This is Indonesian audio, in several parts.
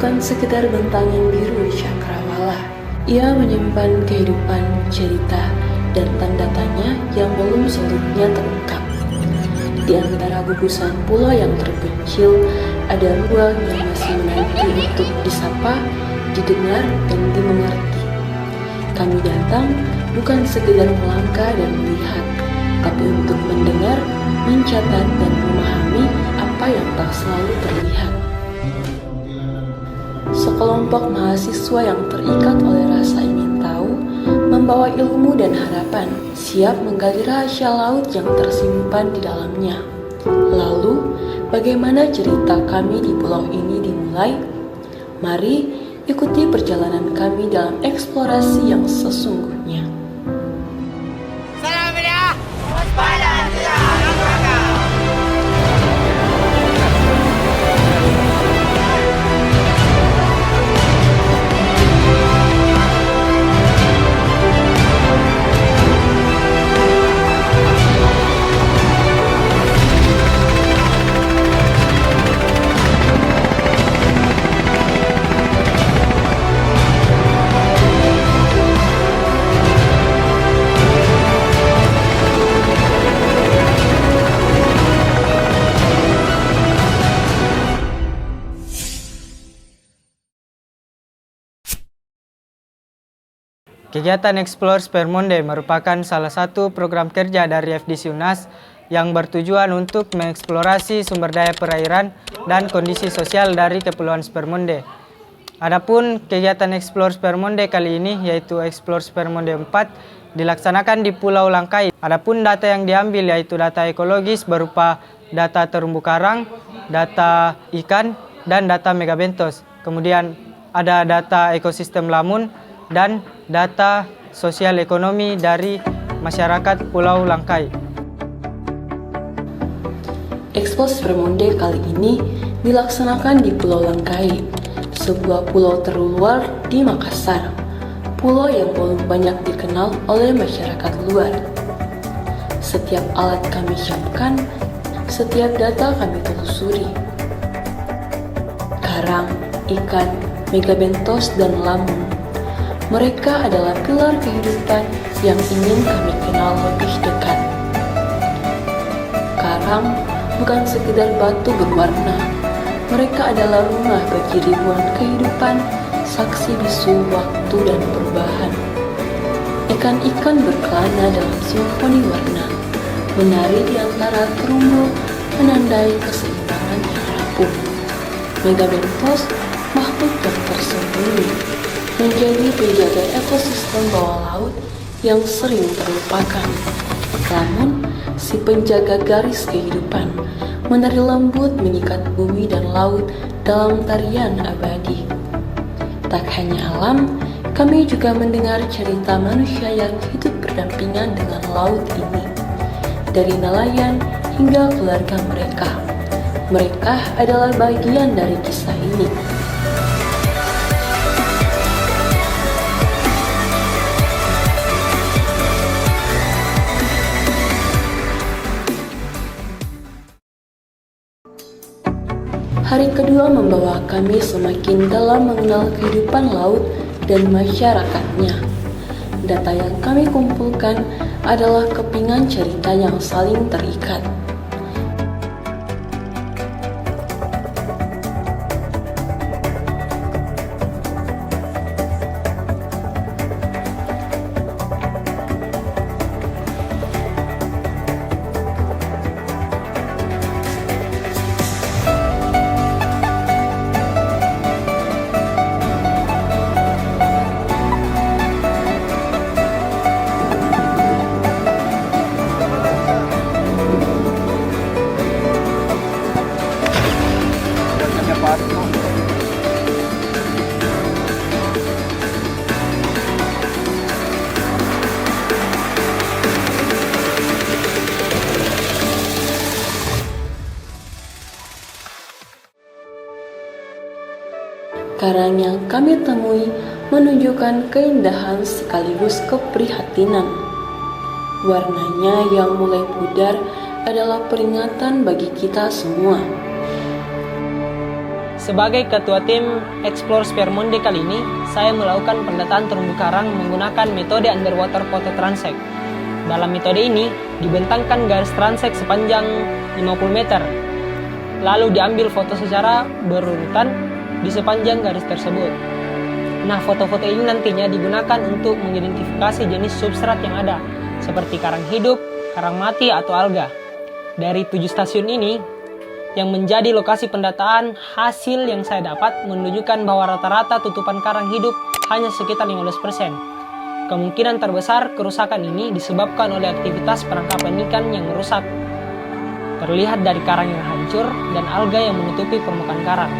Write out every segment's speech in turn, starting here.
bukan sekedar bentangan biru di cakrawala. Ia menyimpan kehidupan, cerita, dan tanda tanya yang belum seluruhnya terungkap. Di antara gugusan pulau yang terpencil, ada ruang yang masih menanti untuk disapa, didengar, dan dimengerti. Kami datang bukan sekedar melangkah dan melihat, tapi untuk mendengar, mencatat, dan memahami apa yang tak selalu terlihat. Sekelompok mahasiswa yang terikat oleh rasa ingin tahu, membawa ilmu dan harapan, siap menggali rahasia laut yang tersimpan di dalamnya. Lalu, bagaimana cerita kami di pulau ini dimulai? Mari ikuti perjalanan kami dalam eksplorasi yang sesungguhnya. Salam ya, waspada tidak neraka. Kegiatan Explore Spermonde merupakan salah satu program kerja dari FDC UNAS yang bertujuan untuk mengeksplorasi sumber daya perairan dan kondisi sosial dari Kepulauan Spermonde. Adapun kegiatan Explore Spermonde kali ini yaitu Explore Spermonde 4 dilaksanakan di Pulau Langkai. Adapun data yang diambil yaitu data ekologis berupa data terumbu karang, data ikan, dan data megabentos. Kemudian ada data ekosistem lamun dan data sosial ekonomi dari masyarakat Pulau Langkai. Explore Spermonde kali ini dilaksanakan di Pulau Langkai, sebuah pulau terluar di Makassar, pulau yang belum banyak dikenal oleh masyarakat luar. Setiap alat kami siapkan, setiap data kami telusuri. Karang, ikan, megabentos, dan lamun. Mereka adalah pilar kehidupan yang ingin kami kenal lebih dekat. Karang bukan sekedar batu berwarna. Mereka adalah rumah bagi ribuan kehidupan, saksi bisu waktu dan perubahan. Ikan-ikan berkelana dalam simfoni warna, menari di antara terumbu, menandai keseimbangan yang rapuh. Megabentos, makhluk yang tersembunyi, menjadi penjaga ekosistem bawah laut yang sering terlupakan. Namun, si penjaga garis kehidupan, menari lembut mengikat bumi dan laut dalam tarian abadi. Tak hanya alam, kami juga mendengar cerita manusia yang hidup berdampingan dengan laut ini. Dari nelayan hingga keluarga mereka. Mereka adalah bagian dari kisah ini. Hari kedua membawa kami semakin dalam mengenal kehidupan laut dan masyarakatnya. Data yang kami kumpulkan adalah kepingan cerita yang saling terikat. Karang yang kami temui menunjukkan keindahan sekaligus keprihatinan. Warnanya yang mulai pudar adalah peringatan bagi kita semua. Sebagai ketua tim Explore Spermonde kali ini, saya melakukan pendataan terumbu karang menggunakan metode underwater photo transect. Dalam metode ini, dibentangkan garis transect sepanjang 50 meter, lalu diambil foto secara berurutan di sepanjang garis tersebut. Nah, foto-foto ini nantinya digunakan untuk mengidentifikasi jenis substrat yang ada, seperti karang hidup, karang mati, atau alga. Dari 7 stasiun ini, yang menjadi lokasi pendataan, hasil yang saya dapat menunjukkan bahwa rata-rata tutupan karang hidup hanya sekitar 15%. Kemungkinan terbesar kerusakan ini disebabkan oleh aktivitas penangkapan ikan yang merusak. Terlihat dari karang yang hancur dan alga yang menutupi permukaan karang.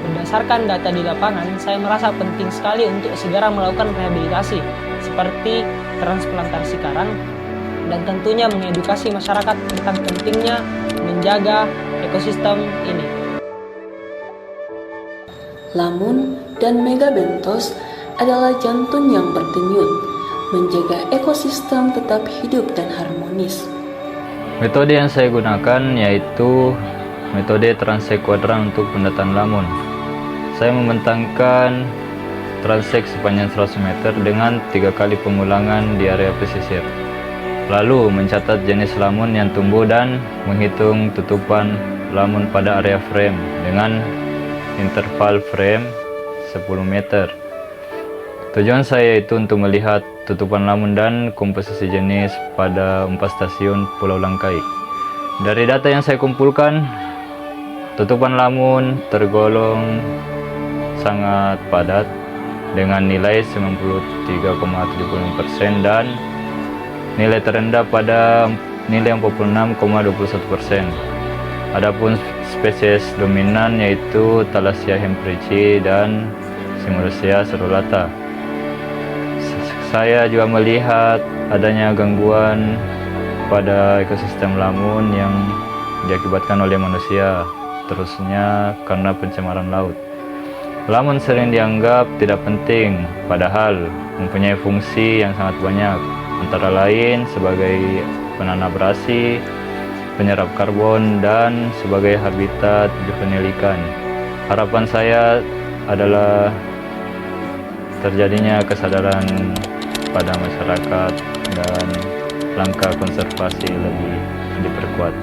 Berdasarkan data di lapangan, saya merasa penting sekali untuk segera melakukan rehabilitasi, seperti transplantasi karang, dan tentunya mengedukasi masyarakat tentang pentingnya menjaga ekosistem ini. Lamun dan megabentos adalah jantung yang berdenyut, menjaga ekosistem tetap hidup dan harmonis. Metode yang saya gunakan yaitu metode transect kuadran untuk pendataan lamun. Saya membentangkan transect sepanjang 100 meter dengan 3 kali pengulangan di area pesisir. Lalu mencatat jenis lamun yang tumbuh dan menghitung tutupan lamun pada area frame dengan interval frame 10 meter. Tujuan saya itu untuk melihat tutupan lamun dan komposisi jenis pada 4 stasiun Pulau Langkai. Dari data yang saya kumpulkan, tutupan lamun tergolong sangat padat dengan nilai 93,75% dan nilai terendah pada nilai 46,21%. Adapun spesies dominan yaitu Thalassia hempricci dan Simuracea cerulata. Saya juga melihat adanya gangguan pada ekosistem lamun yang diakibatkan oleh manusia, terusnya karena pencemaran laut. Lamun sering dianggap tidak penting, padahal mempunyai fungsi yang sangat banyak, antara lain sebagai penanam abrasi, penyerap karbon, dan sebagai habitat juvenil ikan. Harapan saya adalah terjadinya kesadaran pada masyarakat dan langkah konservasi lebih diperkuat.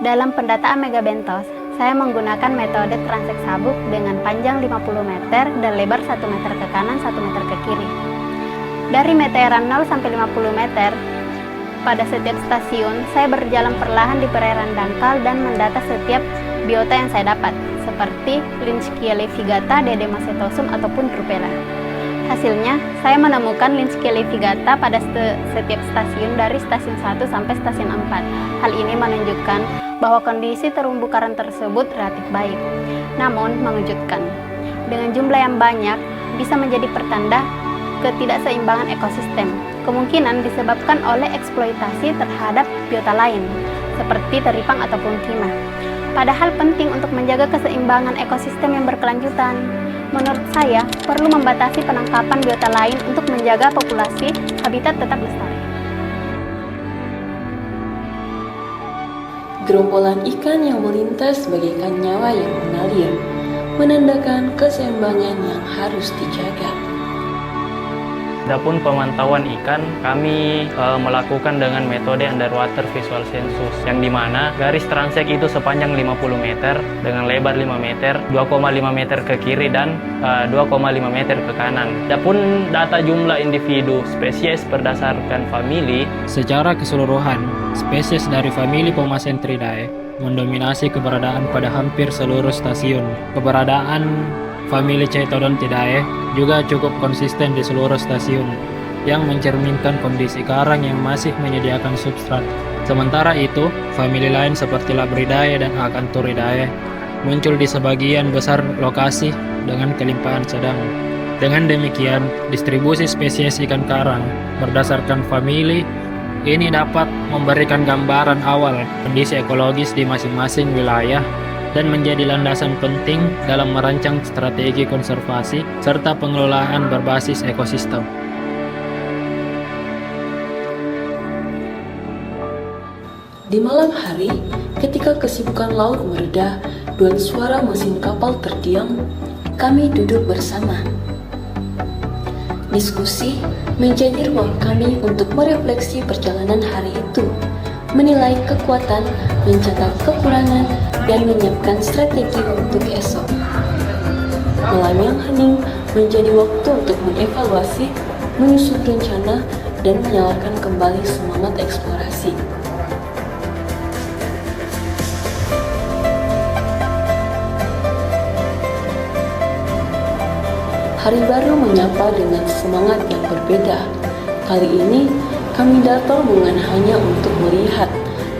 Dalam pendataan megabentos, saya menggunakan metode transect sabuk dengan panjang 50 meter dan lebar 1 meter ke kanan, 1 meter ke kiri. Dari meteran 0 sampai 50 meter, pada setiap stasiun, saya berjalan perlahan di perairan dangkal dan mendata setiap biota yang saya dapat, seperti Lynchkia levigata, Dedemacetosum, ataupun Drupella. Hasilnya, saya menemukan Lynchkia levigata pada setiap stasiun dari stasiun 1 sampai stasiun 4. Hal ini menunjukkan bahwa kondisi terumbu karang tersebut relatif baik. Namun, mengejutkan. Dengan jumlah yang banyak, bisa menjadi pertanda ketidakseimbangan ekosistem. Kemungkinan disebabkan oleh eksploitasi terhadap biota lain, seperti teripang ataupun timah. Padahal penting untuk menjaga keseimbangan ekosistem yang berkelanjutan. Menurut saya, perlu membatasi penangkapan biota lain untuk menjaga populasi habitat tetap lestari. Gerombolan ikan yang melintas bagaikan nyawa yang mengalir, menandakan keseimbangan yang harus dijaga. Adapun pemantauan ikan, kami melakukan dengan metode underwater visual census, yang dimana garis transect itu sepanjang 50 meter dengan lebar 5 meter, 2,5 meter ke kiri dan 2,5 meter ke kanan. Adapun data jumlah individu spesies berdasarkan famili, Secara keseluruhan, spesies dari famili Pomacentridae mendominasi keberadaan pada hampir seluruh stasiun. Keberadaan famili Chaetodontidae juga cukup konsisten di seluruh stasiun, yang mencerminkan kondisi karang yang masih menyediakan substrat. Sementara itu, famili lain seperti Labridae dan Acanthuridae muncul di sebagian besar lokasi dengan kelimpahan sedang. Dengan demikian, distribusi spesies ikan karang berdasarkan famili ini dapat memberikan gambaran awal kondisi ekologis di masing-masing wilayah dan menjadi landasan penting dalam merancang strategi konservasi serta pengelolaan berbasis ekosistem. Di malam hari, ketika kesibukan laut mereda dan suara mesin kapal terdiam, kami duduk bersama. Diskusi menjadi ruang kami untuk merefleksi perjalanan hari itu, menilai kekuatan, mencatat kekurangan, dan menyiapkan strategi untuk esok. Malam yang hening menjadi waktu untuk mengevaluasi, menyusun rencana, dan menyalakan kembali semangat eksplorasi. Hari baru menyapa dengan semangat yang berbeda. Kali ini, kami datang bukan hanya untuk melihat,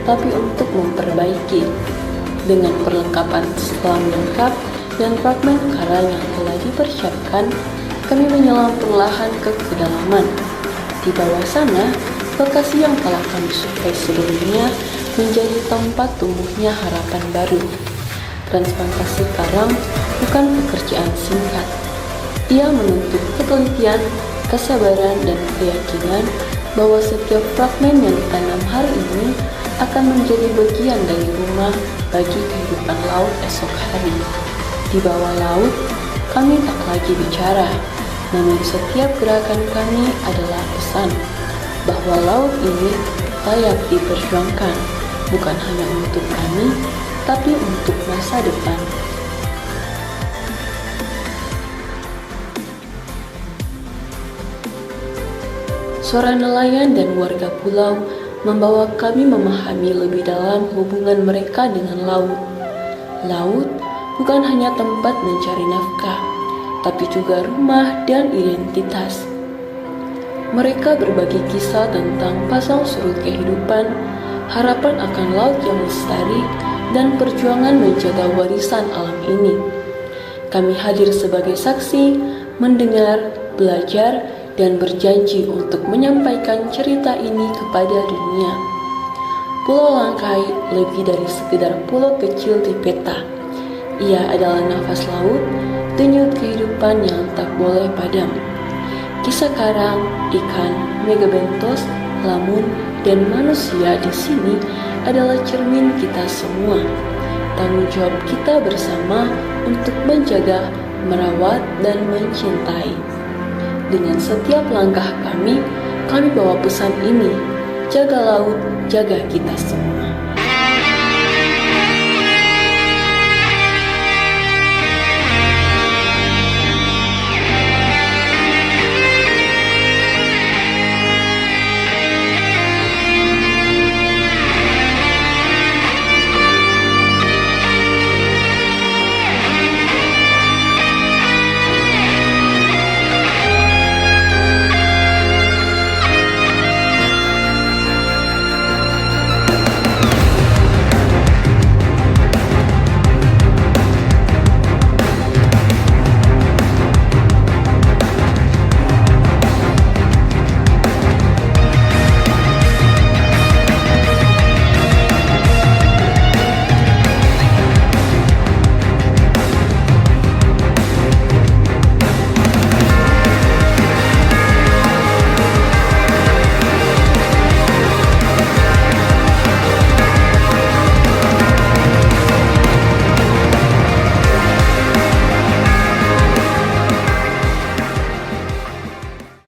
tapi untuk memperbaiki. Dengan perlengkapan selam lengkap dan fragmen karang yang telah dipersiapkan, kami menyelam perlahan ke kedalaman. Di bawah sana, lokasi yang telah kami survei sebelumnya menjadi tempat tumbuhnya harapan baru. Transplantasi karang bukan pekerjaan singkat. Ia menuntut ketelitian, kesabaran, dan keyakinan bahwa setiap fragmen yang ditanam hari ini akan menjadi bagian dari rumah bagi kehidupan laut esok hari. Di bawah laut, kami tak lagi bicara, namun setiap gerakan kami adalah pesan bahwa laut ini layak diperjuangkan, bukan hanya untuk kami, tapi untuk masa depan. Suara nelayan dan warga pulau membawa kami memahami lebih dalam hubungan mereka dengan laut. Laut bukan hanya tempat mencari nafkah, tapi juga rumah dan identitas. Mereka berbagi kisah tentang pasang surut kehidupan, harapan akan laut yang lestari, dan perjuangan menjaga warisan alam ini. Kami hadir sebagai saksi, mendengar, belajar, dan berjanji untuk menyampaikan cerita ini kepada dunia. Pulau Langkai lebih dari sekedar pulau kecil di peta. Ia adalah nafas laut, denyut kehidupan yang tak boleh padam. Kisah karang, ikan, megabentos, lamun, dan manusia di sini adalah cermin kita semua. Tanggung jawab kita bersama untuk menjaga, merawat, dan mencintai. Dengan setiap langkah kami bawa pesan ini, jaga laut, jaga kita semua.